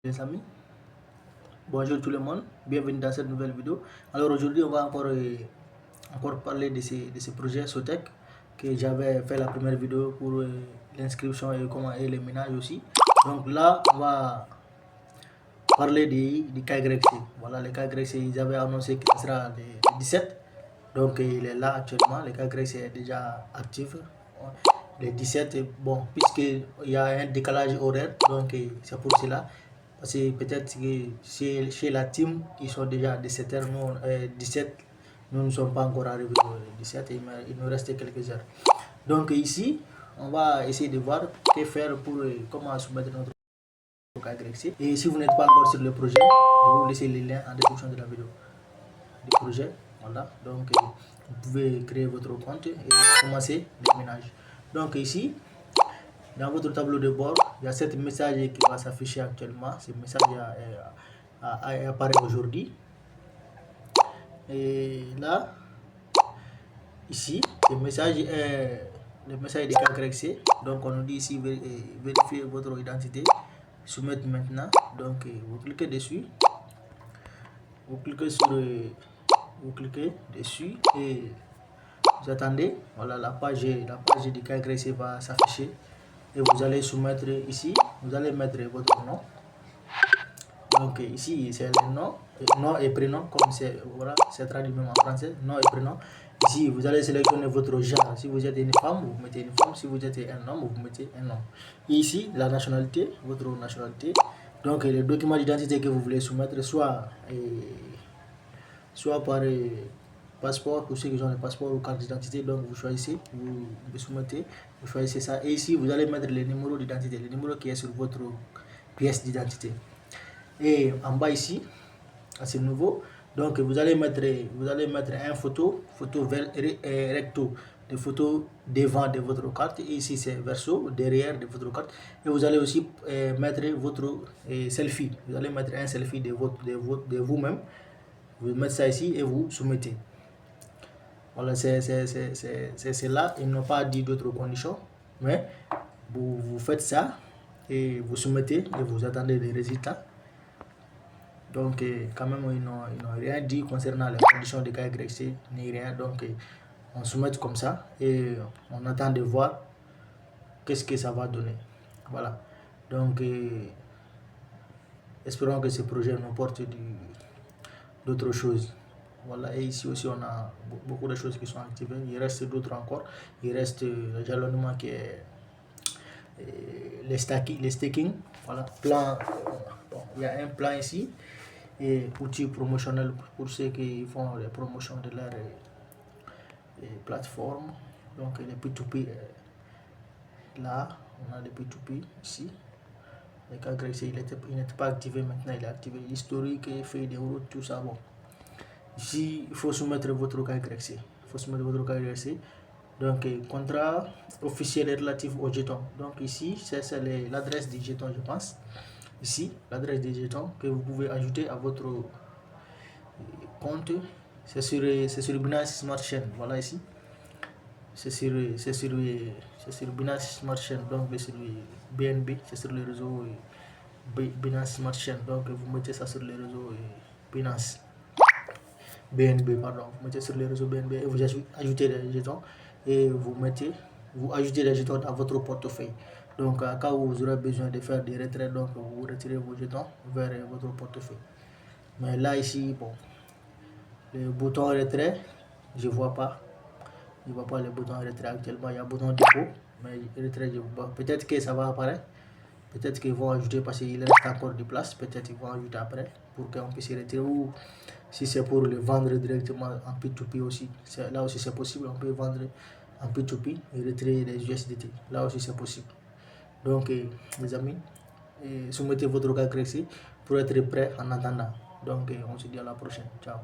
Les amis, bonjour tout le monde, bienvenue dans cette nouvelle vidéo. Alors aujourd'hui on va encore parler de ce projet Sotec que j'avais fait la première vidéo pour l'inscription et comment et les ménages aussi. Donc là on va parler des KYC. Voilà, les KYC, ils avaient annoncé que ce sera le 17, donc il est là actuellement. Le KYC est déjà actif le 17. Bon, puisqu'il y a un décalage horaire, donc c'est pour cela. Parce que peut-être que chez la team, ils sont déjà à 17h, nous, 17, nous ne sommes pas encore arrivés au 17, il nous reste quelques heures. Donc ici, on va essayer de voir que faire pour comment soumettre notre KYC. Et si vous n'êtes pas encore sur le projet, je vais vous laisser les liens en description de la vidéo. Du projet, voilà. Donc vous pouvez créer votre compte et commencer le ménage. Donc ici, dans votre tableau de bord, il y a cette message qui va s'afficher actuellement. Ce message apparaît aujourd'hui. Et là, ici, le message de KYC. Donc on nous dit ici vérifier votre identité, soumettre maintenant. Donc vous cliquez dessus. Vous cliquez dessus et vous attendez. Voilà, la page du KYC va s'afficher et vous allez soumettre ici. Vous allez mettre votre nom. Donc ici c'est le nom et prénom, comme c'est, voilà, c'est traduit même en français, nom et prénom. Ici vous allez sélectionner votre genre. Si vous êtes une femme, vous mettez une femme. Si vous êtes un homme, vous mettez un homme. Et ici la nationalité, votre nationalité. Donc les documents d'identité que vous voulez soumettre, soit par passeport, pour ceux qui ont le passeport ou carte d'identité. Donc vous choisissez, vous soumettez, vous choisissez ça. Et ici vous allez mettre le numéro d'identité, le numéro qui est sur votre pièce d'identité. Et en bas ici, c'est nouveau. Donc vous allez mettre un photo recto, de photo devant de votre carte. Et ici c'est verso, derrière de votre carte. Et vous allez aussi mettre votre selfie. Vous allez mettre un selfie de vous-même. Vous mettez ça ici et vous soumettez. Voilà, c'est là. Ils n'ont pas dit d'autres conditions, mais vous faites ça et vous soumettez et vous attendez les résultats. Donc quand même ils n'ont rien dit concernant les conditions de KYC ni rien. Donc on soumet comme ça et on attend de voir qu'est-ce que ça va donner. Voilà, donc espérons que ce projet nous porte d'autres choses. Voilà, et ici aussi on a beaucoup de choses qui sont activées. Il reste d'autres encore. Il reste le jalonnement qui est les staking. Voilà, plan. Bon, il y a un plan ici et outils promotionnels pour ceux qui font les promotions de leur plateforme. Donc les P2P, là on a les P2P ici. Le KYC il n'était pas activé, maintenant il est activé. L'historique, fait des routes, tout ça. Bon, ici il faut soumettre votre KYC. Donc contrat officiel relatif au jeton. Donc ici c'est l'adresse du jeton, je pense. Ici l'adresse des jetons que vous pouvez ajouter à votre compte. C'est sur Binance Smart Chain. Voilà, ici c'est sur Binance Smart Chain. Donc c'est sur BNB, c'est sur le réseau Binance Smart Chain. Donc vous mettez ça sur le réseau Binance BNB, pardon. Vous mettez sur le réseau BNB et vous ajoutez des jetons et vous ajoutez des jetons dans votre portefeuille. Donc à cas où vous aurez besoin de faire des retraits, donc vous retirez vos jetons vers votre portefeuille. Mais là ici, bon, le bouton retrait, je vois pas le bouton retrait actuellement. Il y a un bouton dépôt, mais retrait, je vois. Peut-être que ça va apparaître, peut-être qu'ils vont ajouter parce qu'il reste encore de place. Peut-être qu'ils vont ajouter après pour qu'on puisse retirer, ou si c'est pour le vendre directement en P2P aussi, là aussi c'est possible. On peut vendre en P2P et retirer les USDT, là aussi c'est possible. Donc les amis, soumettez votre KYC pour être prêt en attendant. Donc on se dit à la prochaine, ciao.